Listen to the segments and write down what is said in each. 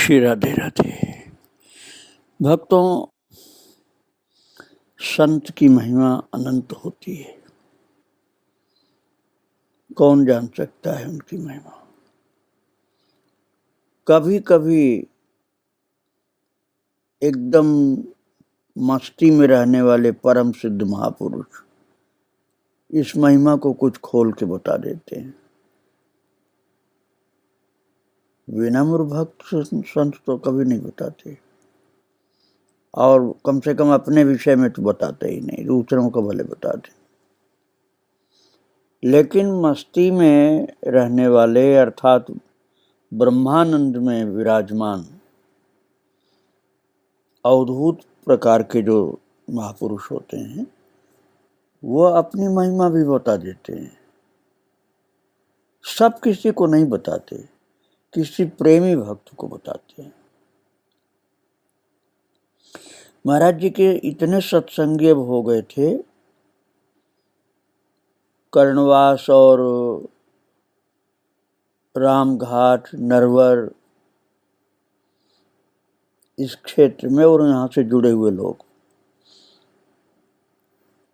श्री राधे राधे। भक्तों, संत की महिमा अनंत होती है। कौन जान सकता है उनकी महिमा। कभी कभी एकदम मस्ती में रहने वाले परम सिद्ध महापुरुष इस महिमा को कुछ खोल के बता देते हैं। विनम्र भक्त संत तो कभी नहीं बताते, और कम से कम अपने विषय में तो बताते ही नहीं, दूसरों को भले बताते। लेकिन मस्ती में रहने वाले अर्थात ब्रह्मानंद में विराजमान अवधूत प्रकार के जो महापुरुष होते हैं वो अपनी महिमा भी बता देते हैं। सब किसी को नहीं बताते, किसी प्रेमी भक्त को बताते हैं। महाराज जी के इतने सत्संगी हो गए थे, कर्णवास और रामघाट, नरवर, इस क्षेत्र में और यहाँ से जुड़े हुए लोग,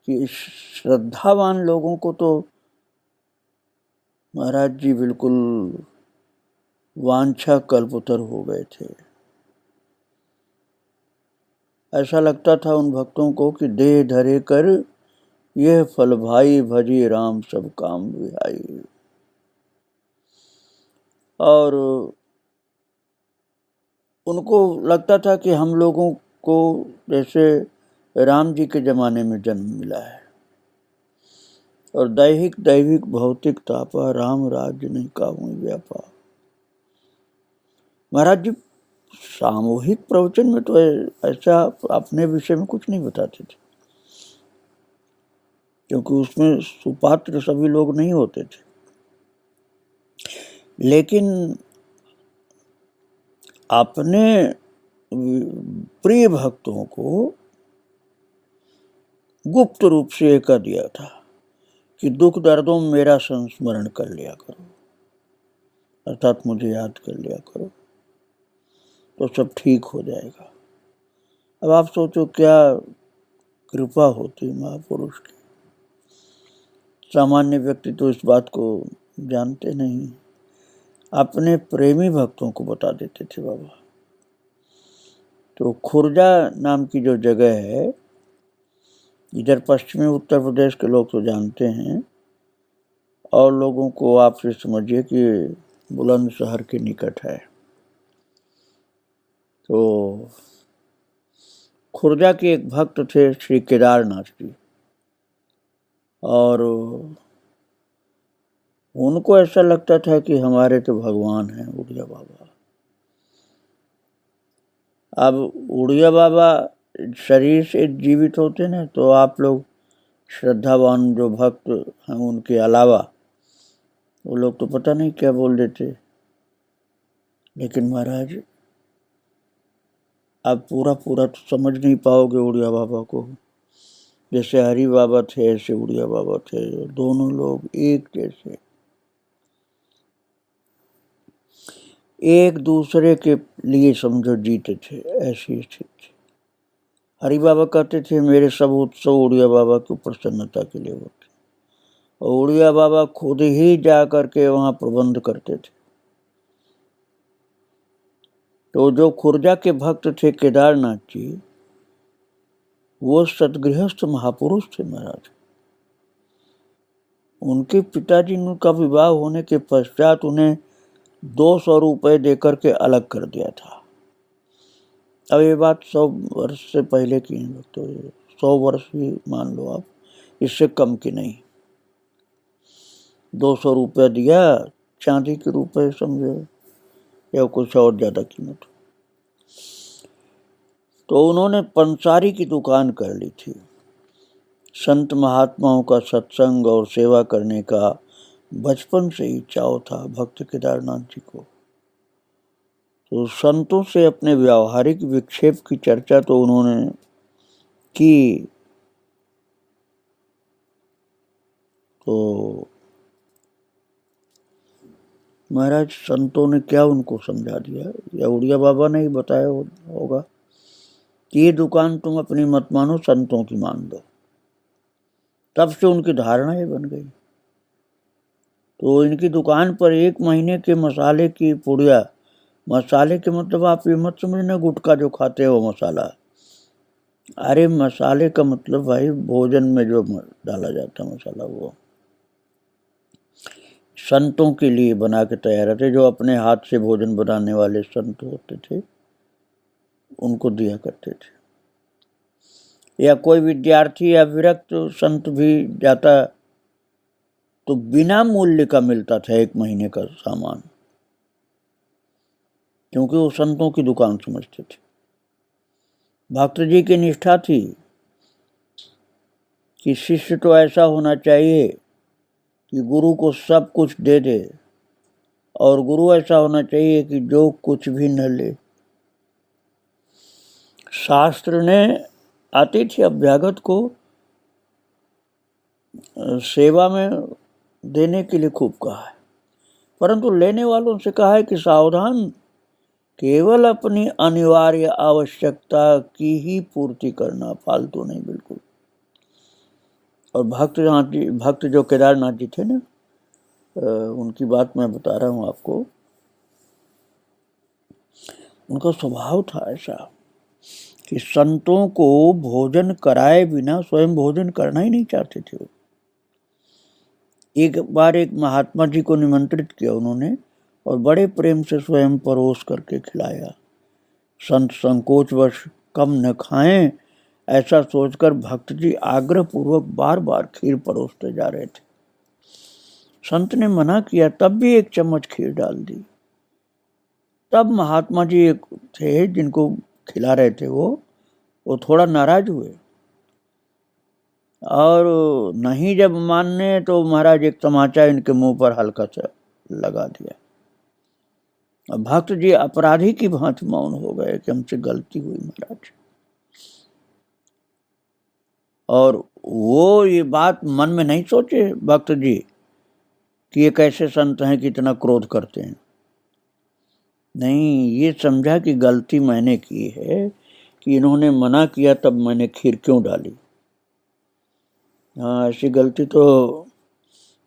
कि श्रद्धावान लोगों को तो महाराज जी बिल्कुल वांछा कल्पतर हो गए थे। ऐसा लगता था उन भक्तों को कि देह धरे कर यह फल भाई, भजी राम सब काम विहाई। और उनको लगता था कि हम लोगों को जैसे राम जी के जमाने में जन्म मिला है, और दैविक भौतिक तापा, राम राज्य नहीं काहू व्यापा। महाराज जी सामूहिक प्रवचन में तो ऐसा अपने विषय में कुछ नहीं बताते थे, क्योंकि उसमें सुपात्र सभी लोग नहीं होते थे। लेकिन अपने प्रिय भक्तों को गुप्त रूप से कह दिया था कि दुख दर्दों में मेरा संस्मरण कर लिया करो, अर्थात मुझे याद कर लिया करो तो सब ठीक हो जाएगा। अब आप सोचो क्या कृपा होती महापुरुष की। सामान्य व्यक्ति तो इस बात को जानते नहीं, अपने प्रेमी भक्तों को बता देते थे बाबा। तो खुर्जा नाम की जो जगह है, इधर पश्चिमी उत्तर प्रदेश के लोग तो जानते हैं, और लोगों को आप से समझिए कि बुलंदशहर के निकट है। तो खुर्जा के एक भक्त थे श्री केदारनाथ जी, और उनको ऐसा लगता था कि हमारे तो भगवान हैं उड़िया बाबा। अब उड़िया बाबा शरीर से जीवित होते ना, तो आप लोग श्रद्धावान जो भक्त हैं उनके अलावा वो लोग तो पता नहीं क्या बोल देते। लेकिन महाराज आप पूरा तो समझ नहीं पाओगे उड़िया बाबा को। जैसे हरि बाबा थे ऐसे उड़िया बाबा थे, दोनों लोग एक जैसे, एक दूसरे के लिए समझो जीते थे, ऐसी स्थिति थी। हरि बाबा कहते थे मेरे सब उत्सव उड़िया बाबा की प्रसन्नता के लिए होते, और उड़िया बाबा खुद ही जा करके वहां प्रबंध करते थे। तो जो खुर्जा के भक्त थे केदारनाथ जी, वो सतगृहस्थ महापुरुष थे महाराज। उनके पिताजी का विवाह होने के पश्चात उन्हें 200 रुपए देकर के अलग कर दिया था। अब ये बात 100 वर्ष से पहले की है, तो 100 वर्ष ही मान लो आप, इससे कम की नहीं। 200 रुपया दिया, चांदी के रुपए समझो, या कुछ और ज्यादा कीमत। तो उन्होंने पंसारी की दुकान कर ली थी। संत महात्माओं का सत्संग और सेवा करने का बचपन से ही चाव था भक्त केदारनाथ जी को। तो संतों से अपने व्यावहारिक विक्षेप की चर्चा तो उन्होंने की, तो महाराज संतों ने क्या उनको समझा दिया, या उड़िया बाबा ने ही बताया होगा कि ये दुकान तुम अपनी मत मानो, संतों की मान दो। तब से उनकी धारणा ये बन गई। तो इनकी दुकान पर 1 महीने के मसाले की पुड़िया, मसाले के मतलब आप ये मत समझना गुटखा जो खाते हो मसाला, अरे मसाले का मतलब भाई भोजन में जो डाला जाता है मसाला, वो संतों के लिए बना के तैयार रहते, जो अपने हाथ से भोजन बनाने वाले संत होते थे उनको दिया करते थे। या कोई विद्यार्थी या विरक्त संत भी जाता तो बिना मूल्य का मिलता था 1 महीने का सामान, क्योंकि वो संतों की दुकान समझते थे। भक्त जी की निष्ठा थी कि शिष्य तो ऐसा होना चाहिए कि गुरु को सब कुछ दे दे, और गुरु ऐसा होना चाहिए कि जो कुछ भी न ले। शास्त्र ने आतिथ्य अभ्यागत को सेवा में देने के लिए खूब कहा है, परंतु लेने वालों से कहा है कि सावधान, केवल अपनी अनिवार्य आवश्यकता की ही पूर्ति करना, फालतू नहीं बिल्कुल। और भक्त जो केदारनाथ जी थे ना, उनकी बात मैं बता रहा हूँ आपको। उनका स्वभाव था ऐसा कि संतों को भोजन कराए बिना स्वयं भोजन करना ही नहीं चाहते थे। एक बार एक महात्मा जी को निमंत्रित किया उन्होंने, और बड़े प्रेम से स्वयं परोस करके खिलाया। संत संकोचवश कम न खाएं ऐसा सोचकर भक्त जी आग्रह पूर्वक बार बार खीर परोसते जा रहे थे। संत ने मना किया, तब भी 1 चम्मच खीर डाल दी। तब महात्मा जी एक थे जिनको खिला रहे थे, वो थोड़ा नाराज हुए, और नहीं जब मानने तो महाराज एक तमाचा इनके मुंह पर हल्का सा लगा दिया। भक्त जी अपराधी की भांति मौन हो गए कि हमसे गलती हुई महाराज। और वो ये बात मन में नहीं सोचे भक्त जी कि ये कैसे संत हैं कि इतना क्रोध करते हैं। नहीं, ये समझा कि गलती मैंने की है कि इन्होंने मना किया तब मैंने खीर क्यों डाली। हाँ, ऐसी गलती तो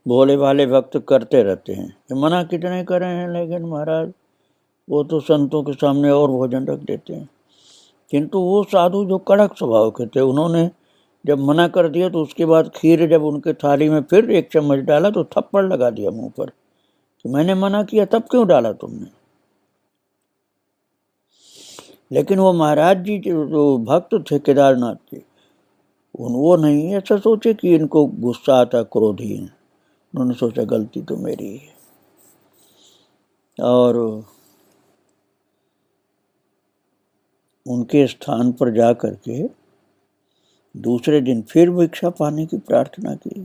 भोले भाले भक्त करते रहते हैं कि मना कितने करे हैं, लेकिन महाराज वो तो संतों के सामने और भोजन रख देते हैं। किंतु वो साधु जो कड़क स्वभाव के थे, उन्होंने जब मना कर दिया तो उसके बाद खीर जब उनके थाली में फिर 1 चम्मच डाला तो थप्पड़ लगा दिया मुंह पर कि मैंने मना किया तब क्यों डाला तुमने। लेकिन वो महाराज जी जो भक्त थे केदारनाथ के, वो नहीं ऐसा सोचे कि इनको गुस्सा आता, क्रोधी है। उन्होंने सोचा गलती तो मेरी है। और उनके स्थान पर जा करके दूसरे दिन फिर भिक्षा पाने की प्रार्थना की।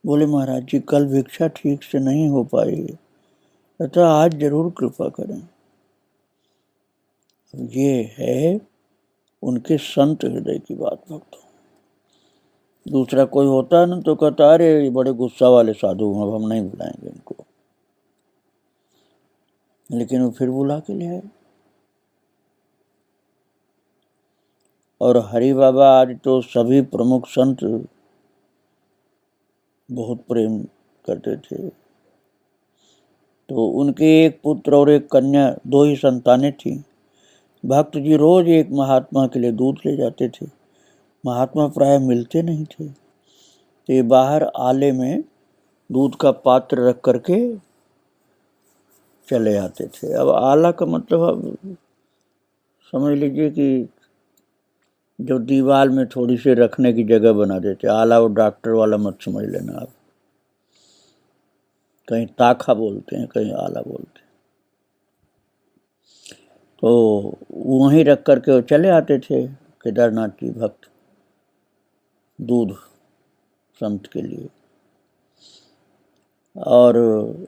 बोले महाराज जी कल भिक्षा ठीक से नहीं हो पाई, अतः आज जरूर कृपा करें। ये है उनके संत हृदय की बात भक्तों। दूसरा कोई होता ना तो कहता अरे ये बड़े गुस्सा वाले साधु, अब हम नहीं बुलाएंगे इनको, लेकिन वो फिर बुला के ले आए। और हरि बाबा आज तो सभी प्रमुख संत बहुत प्रेम करते थे। तो उनके एक पुत्र और एक कन्या, 2 ही संतानें थीं। भक्त जी रोज एक महात्मा के लिए दूध ले जाते थे। महात्मा प्राय मिलते नहीं थे, तो ये बाहर आले में दूध का पात्र रख करके चले आते थे। अब आला का मतलब अब समझ लीजिए कि जो दीवार में थोड़ी सी रखने की जगह बना देते। आला और डॉक्टर वाला मत समझ लेना आप, कहीं ताखा बोलते हैं, कहीं आला बोलते हैं। तो वहीं रख करके वो चले आते थे केदारनाथ जी भक्त दूध संत के लिए। और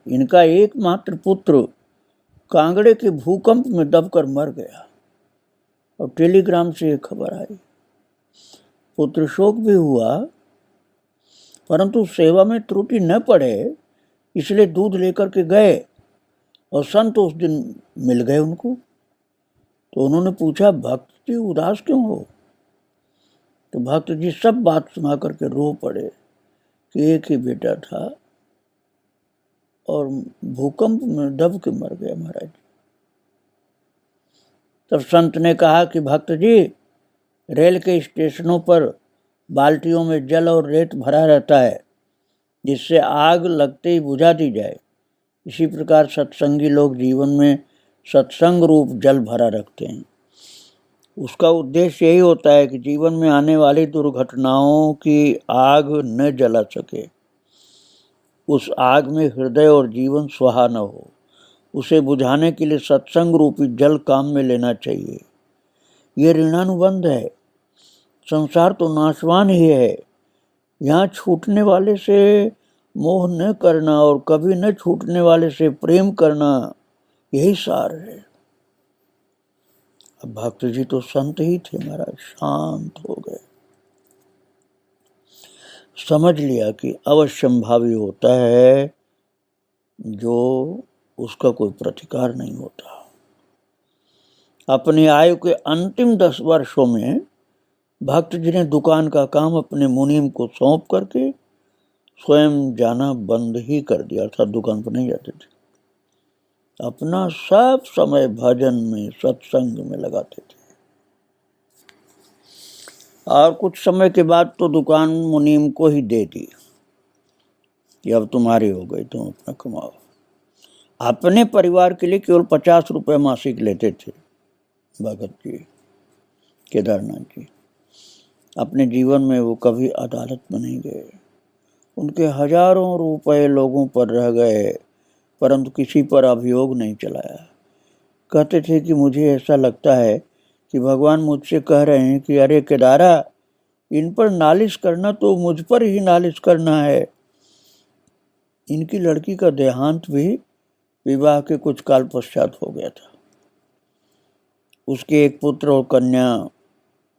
इनका एकमात्र पुत्र कांगड़े के भूकंप में दबकर मर गया, और टेलीग्राम से एक खबर आई। पुत्र शोक भी हुआ, परंतु सेवा में त्रुटि न पड़े इसलिए दूध लेकर के गए और संत उस दिन मिल गए उनको। तो उन्होंने पूछा, भक्त जी उदास क्यों हो? तो भक्त जी सब बात सुना करके रो पड़े कि एक ही बेटा था और भूकंप में दब के मर गया महाराज। तब संत ने कहा कि भक्त जी, रेल के स्टेशनों पर बाल्टियों में जल और रेत भरा रहता है, जिससे आग लगते ही बुझा दी जाए। इसी प्रकार सत्संगी लोग जीवन में सत्संग रूप जल भरा रखते हैं। उसका उद्देश्य यही होता है कि जीवन में आने वाली दुर्घटनाओं की आग न जला सके, उस आग में हृदय और जीवन स्वाहा न हो, उसे बुझाने के लिए सत्संग रूपी जल काम में लेना चाहिए। ये ऋणानुबंध है। संसार तो नाशवान ही है। यहाँ छूटने वाले से मोह न करना और कभी न छूटने वाले से प्रेम करना, यही सार है। अब भक्त जी तो संत ही थे महाराज, शांत हो गए। समझ लिया कि अवश्यंभावी होता है जो उसका कोई प्रतिकार नहीं होता। अपनी आयु के अंतिम 10 वर्षों में भक्त जी ने दुकान का काम अपने मुनीम को सौंप करके स्वयं जाना बंद ही कर दिया, अर्थात दुकान पर नहीं जाते थे। अपना सब समय भजन में, सत्संग में लगाते थे। और कुछ समय के बाद तो दुकान मुनीम को ही दे दी कि अब तुम्हारी हो गई, तुम अपना कमाओ। अपने परिवार के लिए केवल 50 रुपये मासिक लेते थे भगत जी, केदारनाथ जी। अपने जीवन में वो कभी अदालत में नहीं गए। उनके हजारों रुपए लोगों पर रह गए, परंतु किसी पर अभियोग नहीं चलाया। कहते थे कि मुझे ऐसा लगता है कि भगवान मुझसे कह रहे हैं कि अरे केदारा, इन पर नालिश करना तो मुझ पर ही नालिश करना है। इनकी लड़की का देहांत भी विवाह के कुछ काल पश्चात हो गया था। उसके एक पुत्र और कन्या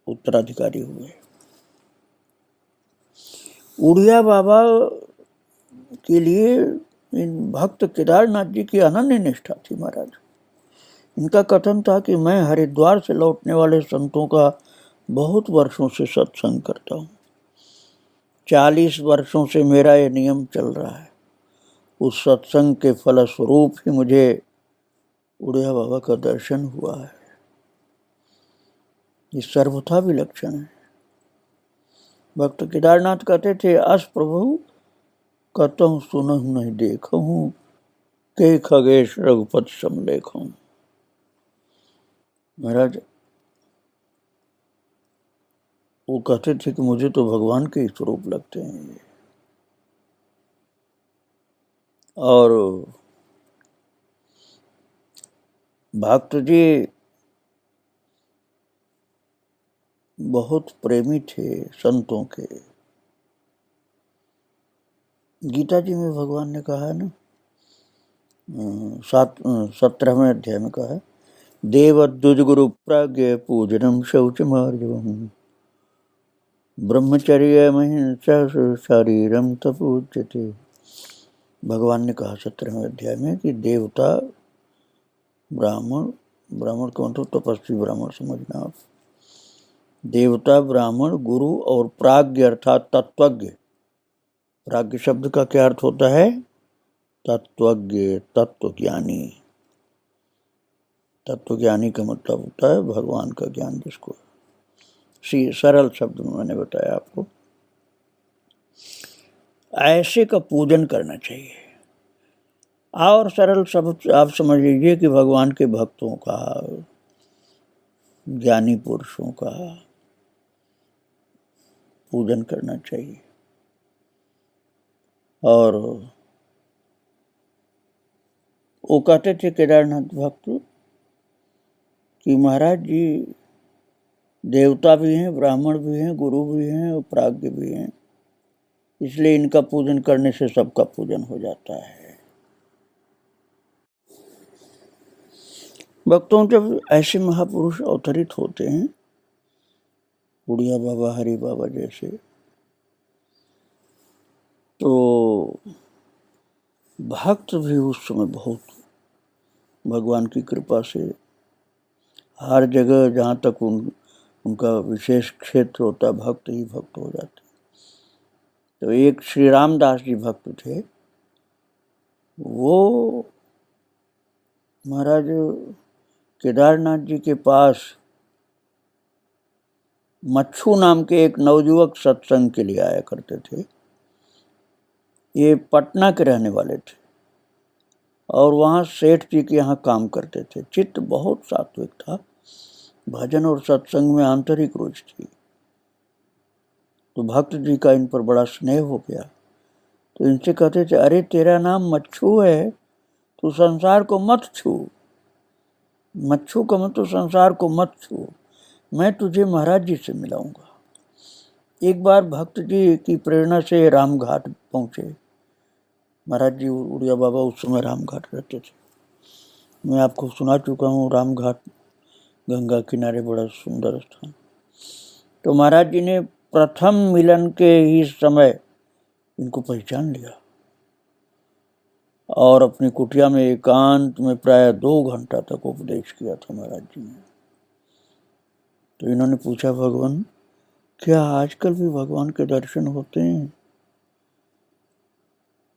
उत्तराधिकारी हुए। उड़िया बाबा के लिए इन भक्त केदारनाथ जी की अनन्य निष्ठा थी महाराज। इनका कथन था कि मैं हरिद्वार से लौटने वाले संतों का बहुत वर्षों से सत्संग करता हूँ। 40 वर्षों से मेरा ये नियम चल रहा है। उस सत्संग के फलस्वरूप ही मुझे उड़िया बाबा का दर्शन हुआ है। ये सर्वथा विलक्षण है। भक्त केदारनाथ कहते थे, अस प्रभु कतहु सुनहु नहीं देखहूँ, के खगेश रघुपति समलेखहूँ। महाराज वो कहते थे कि मुझे तो भगवान के स्वरूप लगते हैं ये। और भक्त जी बहुत प्रेमी थे संतों के। गीता जी में भगवान ने कहा है ना, 17वें अध्याय में कहा है, देवद्विज गुरु प्राज्ञ पूजनम शौचमार्जवम् ब्रह्मचर्य महिंसा शारीरम तपूज्यते। भगवान ने कहा 17वें अध्याय में कि देवता, ब्राह्मण, ब्राह्मण का मतलब तपस्वी ब्राह्मण समझना आप, देवता, ब्राह्मण, गुरु और प्राज्ञ अर्थात तत्वज्ञ। प्राज्ञ शब्द का क्या अर्थ होता है? तत्वज्ञ, तत्वज्ञानी। तत्वज्ञानी का मतलब होता है भगवान का ज्ञान, जिसको सरल शब्द में मैंने बताया आपको। ऐसे का पूजन करना चाहिए। और सरल शब्द आप समझ लीजिए कि भगवान के भक्तों का, ज्ञानी पुरुषों का पूजन करना चाहिए। और वो कहते थे केदारनाथ भक्त कि महाराज जी देवता भी हैं, ब्राह्मण भी हैं, गुरु भी हैं और प्राज्ञ भी हैं, इसलिए इनका पूजन करने से सबका पूजन हो जाता है। भक्तों जब ऐसे महापुरुष अवतरित होते हैं, उड़िया बाबा, हरि बाबा जैसे, तो भक्त भी उस समय बहुत भगवान की कृपा से हर जगह जहाँ तक उनका विशेष क्षेत्र होता, भक्त ही भक्त हो जाते। तो एक श्री रामदास जी भक्त थे, वो महाराज केदारनाथ जी के पास मच्छू नाम के एक नवयुवक सत्संग के लिए आया करते थे। ये पटना के रहने वाले थे और वहाँ सेठ जी के यहाँ काम करते थे। चित्त बहुत सात्विक था, भजन और सत्संग में आंतरिक रुचि थी। तो भक्त जी का इन पर बड़ा स्नेह हो गया। तो इनसे कहते थे, अरे तेरा नाम मच्छू है, तू संसार को मत छू। मच्छू का मतलब संसार को मत छू, मैं तुझे महाराज जी से मिलाऊंगा। एक बार भक्त जी की प्रेरणा से रामघाट पहुंचे। महाराज जी उड़िया बाबा उस समय रामघाट रहते थे। मैं आपको सुना चुका हूँ, रामघाट गंगा किनारे बड़ा सुंदर स्थान। तो महाराज जी ने प्रथम मिलन के ही समय इनको पहचान लिया और अपनी कुटिया में एकांत में प्राय 2 घंटा तक उपदेश किया था महाराज जी ने। तो इन्होंने पूछा, भगवान क्या आजकल भी भगवान के दर्शन होते हैं?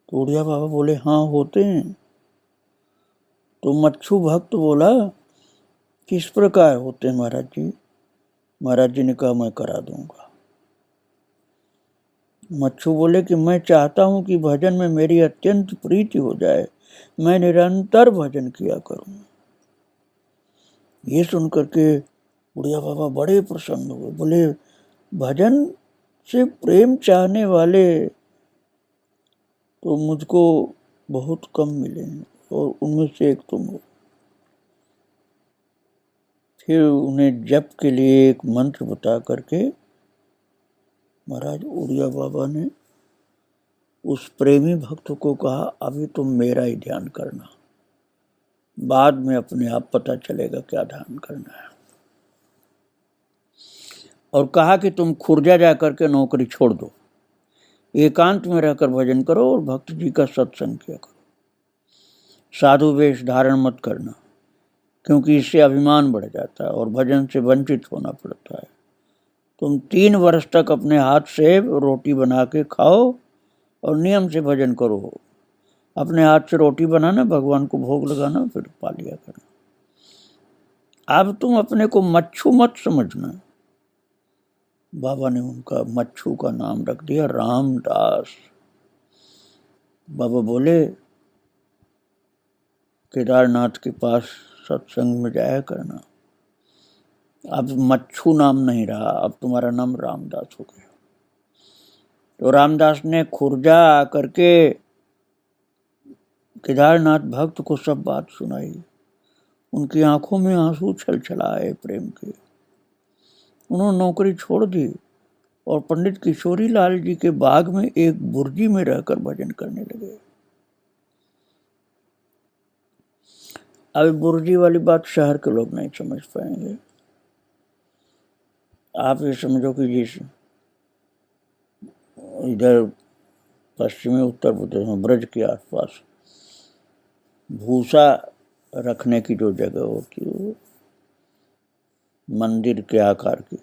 तो उड़िया बाबा बोले, हाँ होते हैं। तो मच्छू भक्त बोला, किस प्रकार होते हैं महाराज जी? महाराज जी ने कहा, मैं करा दूंगा। मच्छू बोले कि मैं चाहता हूं कि भजन में मेरी अत्यंत प्रीति हो जाए, मैं निरंतर भजन किया करूं। ये सुनकर के उड़िया बाबा बड़े प्रसन्न हुए। बोले, भजन से प्रेम चाहने वाले तो मुझको बहुत कम मिले हैं और उनमें से एक तुम हो। फिर उन्हें जप के लिए एक मंत्र बता करके महाराज उड़िया बाबा ने उस प्रेमी भक्त को कहा, अभी तुम मेरा ही ध्यान करना, बाद में अपने आप पता चलेगा क्या ध्यान करना है। और कहा कि तुम खुर्जा जाकर के नौकरी छोड़ दो, एकांत में रहकर भजन करो और भक्त जी का सत्संग किया करो। साधु वेश धारण मत करना, क्योंकि इससे अभिमान बढ़ जाता है और भजन से वंचित होना पड़ता है। तुम 3 वर्ष तक अपने हाथ से रोटी बना के खाओ और नियम से भजन करो। अपने हाथ से रोटी बनाना, भगवान को भोग लगाना, फिर पा लिया करना। अब तुम अपने को मच्छू मत समझना। बाबा ने उनका मच्छू का नाम रख दिया रामदास। बाबा बोले, केदारनाथ के पास सत्संग में जाया करना। अब मच्छू नाम नहीं रहा, अब तुम्हारा नाम रामदास हो गया। तो रामदास ने खुर्जा आकर के केदारनाथ भक्त को सब बात सुनाई। उनकी आंखों में आंसू छलछलाए प्रेम के। उन्होंने नौकरी छोड़ दी और पंडित किशोरी लाल जी के बाग में एक बुर्जी में रहकर भजन करने लगे। अब बुर्जी वाली बात शहर के लोग नहीं समझ पाएंगे। आप ये समझो कि जिस इधर पश्चिमी उत्तर प्रदेश में ब्रज के आसपास भूसा रखने की जो जगह होती है मंदिर के आकार की,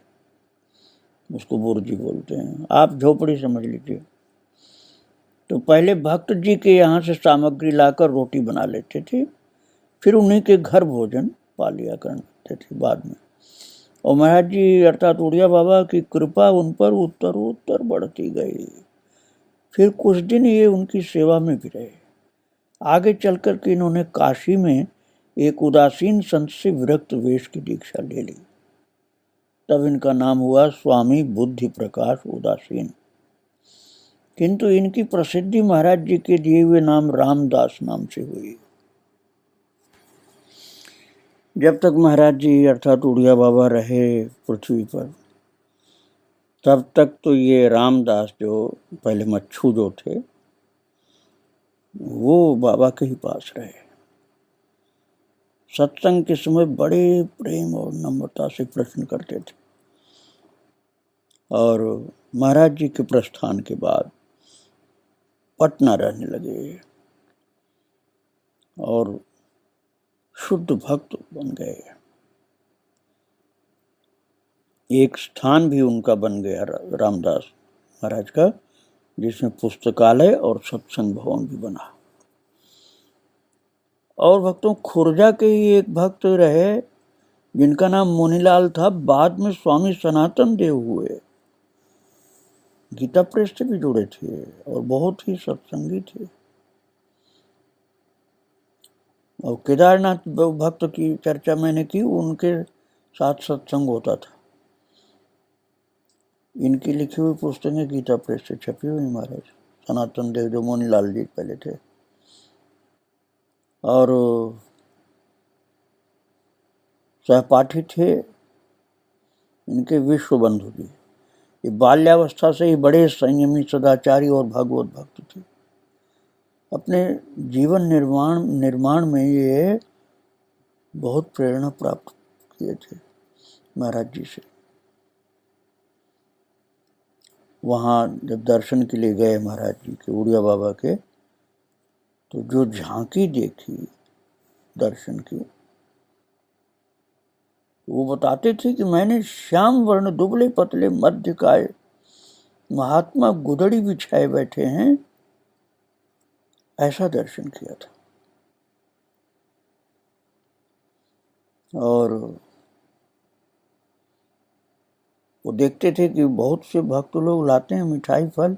उसको बुर्जी बोलते हैं। आप झोपड़ी समझ लीजिए। तो पहले भक्त जी के यहाँ से सामग्री लाकर रोटी बना लेते थे, फिर उन्हीं के घर भोजन पा लिया करते थे बाद में। और महाराज जी अर्थात उड़िया बाबा की कृपा उन पर उत्तरोत्तर बढ़ती गई। फिर कुछ दिन ये उनकी सेवा में भी रहे। आगे चलकर के इन्होंने काशी में एक उदासीन संत से विरक्त वेश की दीक्षा ले ली। तब इनका नाम हुआ स्वामी बुद्धि प्रकाश उदासीन। किंतु इनकी प्रसिद्धि महाराज जी के दिए हुए नाम रामदास नाम से हुई। जब तक महाराज जी अर्थात उड़िया बाबा रहे पृथ्वी पर, तब तक तो ये रामदास जो पहले मच्छू जो थे वो बाबा के ही पास रहे। सत्संग के समय बड़े प्रेम और नम्रता से प्रश्न करते थे। और महाराज जी के प्रस्थान के बाद पटना रहने लगे। और शुद्ध भक्त बन गए। एक स्थान भी उनका बन गया रामदास महाराज का, जिसमें पुस्तकालय और सत्संग भवन भी बना। और भक्तों, खुर्जा के ही एक भक्त रहे जिनका नाम मुनीलाल था, बाद में स्वामी सनातन देव हुए। गीता प्रेस से भी जुड़े थे और बहुत ही सत्संगी थे। और केदारनाथ भक्त की चर्चा मैंने की, उनके साथ सत्संग होता था। इनकी लिखी हुई पुस्तकें गीता प्रेस से छपी हुई महाराज। सनातन देव जो मुनीलाल जी पहले थे, और सहपाठी थे इनके विश्व बंधु जी। ये बाल्यावस्था से ही बड़े संयमी, सदाचारी और भागवत भक्त थे। अपने जीवन निर्माण में ये बहुत प्रेरणा प्राप्त किए थे महाराज जी से। वहाँ जब दर्शन के लिए गए महाराज जी के, उड़िया बाबा के, तो जो झांकी देखी दर्शन की, वो बताते थे कि मैंने श्याम वर्ण, दुबले पतले, मध्यकाय महात्मा गुदड़ी बिछाए बैठे हैं, ऐसा दर्शन किया था। और वो देखते थे कि बहुत से भक्त लोग लाते हैं मिठाई फल,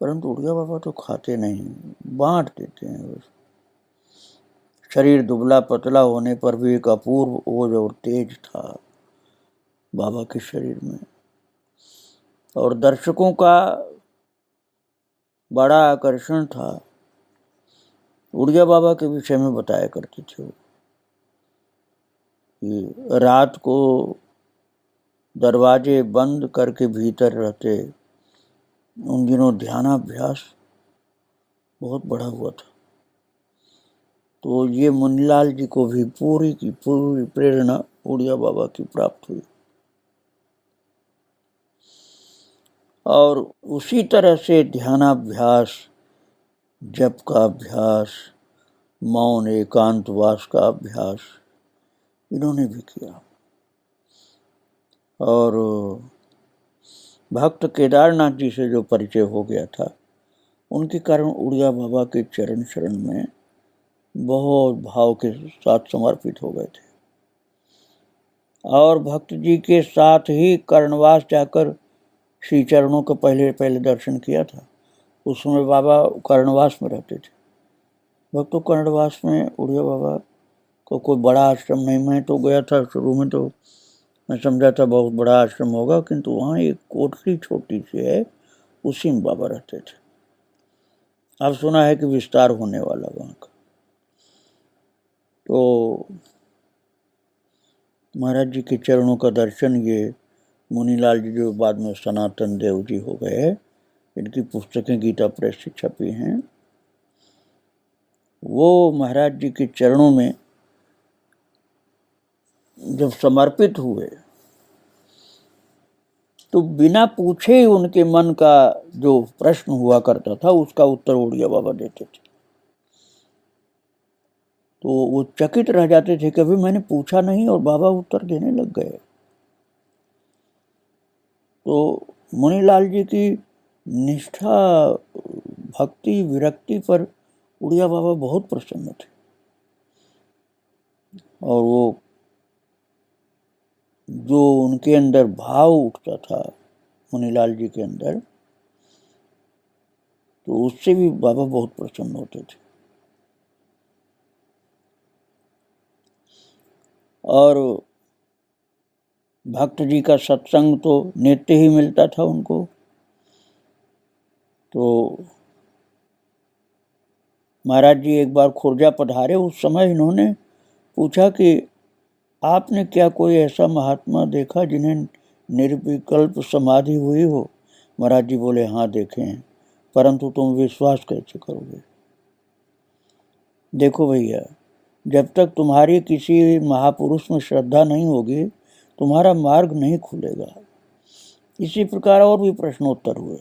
परंतु उड़िया बाबा तो खाते नहीं, बांट देते हैं। शरीर दुबला पतला होने पर भी एक अपूर्व ओज और तेज था बाबा के शरीर में। और दर्शकों का बड़ा आकर्षण था। उड़िया बाबा के विषय में बताया करते थे कि रात को दरवाजे बंद करके भीतर रहते। उन दिनों ध्यानाभ्यास बहुत बड़ा हुआ था। तो ये मुनीलाल जी को भी पूरी की पूरी प्रेरणा उड़िया बाबा की प्राप्त हुई। और उसी तरह से ध्यानाभ्यास, जप का अभ्यास, मौन एकांतवास का अभ्यास इन्होंने भी किया। और भक्त केदारनाथ जी से जो परिचय हो गया था, उनके कारण उड़िया बाबा के चरण शरण में बहुत भाव के साथ समर्पित हो गए थे। और भक्त जी के साथ ही कर्णवास जाकर श्री चरणों का पहले दर्शन किया था। उस समय बाबा कर्णवास में रहते थे। भक्तों, कर्णवास में उड़िया बाबा को कोई बड़ा आश्रम नहीं। मैं तो गया था शुरू में, तो मैं समझा था बहुत बड़ा आश्रम होगा, किंतु वहाँ एक कोठरी छोटी सी है, उसी में बाबा रहते थे। अब सुना है कि विस्तार होने वाला वहाँ का। तो महाराज जी के चरणों का दर्शन, ये मुनीलाल जी जो बाद में सनातन देव जी हो गए, इनकी पुस्तकें गीता प्रेस से छपी हैं, वो महाराज जी के चरणों में जब समर्पित हुए तो बिना पूछे ही उनके मन का जो प्रश्न हुआ करता था, उसका उत्तर उड़िया बाबा देते थे। तो वो चकित रह जाते थे, कभी मैंने पूछा नहीं और बाबा उत्तर देने लग गए। तो मुनीलाल जी की निष्ठा, भक्ति, विरक्ति पर उड़िया बाबा बहुत प्रसन्न थे। और वो जो उनके अंदर भाव उठता था मुनीलाल जी के अंदर, तो उससे भी बाबा बहुत प्रसन्न होते थे। और भक्त जी का सत्संग तो नित्य ही मिलता था उनको। तो महाराज जी एक बार खुर्जा पधारे, उस समय इन्होंने पूछा कि आपने क्या कोई ऐसा महात्मा देखा जिन्हें निर्विकल्प समाधि हुई हो? महाराज जी बोले, हाँ देखे हैं, परंतु तुम विश्वास कैसे करोगे? देखो भैया, जब तक तुम्हारी किसी महापुरुष में श्रद्धा नहीं होगी, तुम्हारा मार्ग नहीं खुलेगा। इसी प्रकार और भी प्रश्नोत्तर हुए।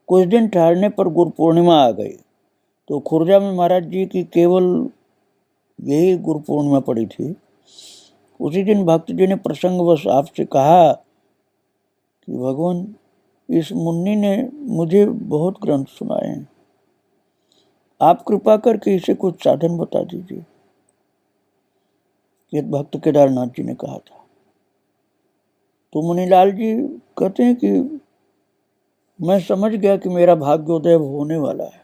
कुछ दिन ठहरने पर गुरु पूर्णिमा आ गई। तो खुर्जा में महाराज जी की केवल यही गुरु पूर्णिमा पड़ी थी। उसी दिन भक्त जी ने प्रसंगवश आपसे कहा कि भगवान, इस मुन्नी ने मुझे बहुत ग्रंथ सुनाए हैं, आप कृपा करके इसे कुछ साधन बता दीजिए। ये भक्त केदारनाथ जी ने कहा था। तो मुनीलाल जी कहते हैं कि मैं समझ गया कि मेरा भाग्योदय होने वाला है।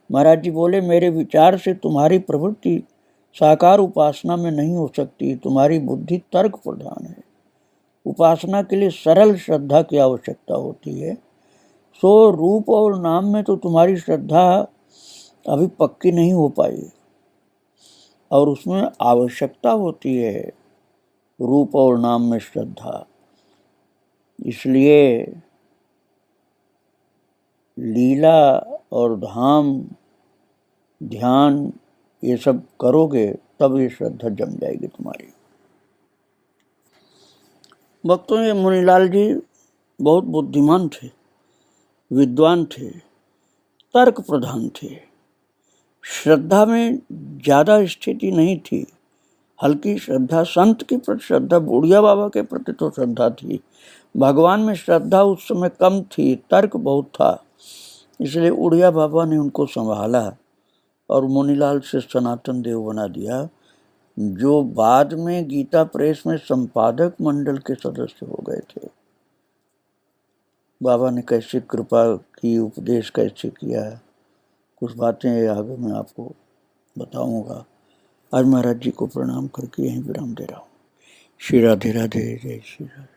महाराज जी बोले, मेरे विचार से तुम्हारी प्रवृत्ति साकार उपासना में नहीं हो सकती, तुम्हारी बुद्धि तर्क प्रधान है। उपासना के लिए सरल श्रद्धा की आवश्यकता होती है। सो रूप और नाम में तो तुम्हारी श्रद्धा अभी पक्की नहीं हो पाई, और उसमें आवश्यकता होती है रूप और नाम में श्रद्धा। इसलिए लीला और धाम, ध्यान, ये सब करोगे तब ये श्रद्धा जम जाएगी तुम्हारी। भक्तों, ये मुनीलाल जी बहुत बुद्धिमान थे, विद्वान थे, तर्क प्रधान थे। श्रद्धा में ज्यादा स्थिति नहीं थी, हल्की श्रद्धा, संत की प्रति श्रद्धा, बुढ़िया बाबा के प्रति तो श्रद्धा थी, भगवान में श्रद्धा उस समय कम थी, तर्क बहुत था। इसलिए उड़िया बाबा ने उनको संभाला और मुनीलाल से सनातन देव बना दिया, जो बाद में गीता प्रेस में संपादक मंडल के सदस्य हो गए थे। बाबा ने कैसे कृपा की, उपदेश कैसे किया, कुछ बातें आगे मैं आपको बताऊंगा। आज महाराज जी को प्रणाम करके यहीं विराम दे रहा हूँ। श्री राधे राधे, जय श्री राधे।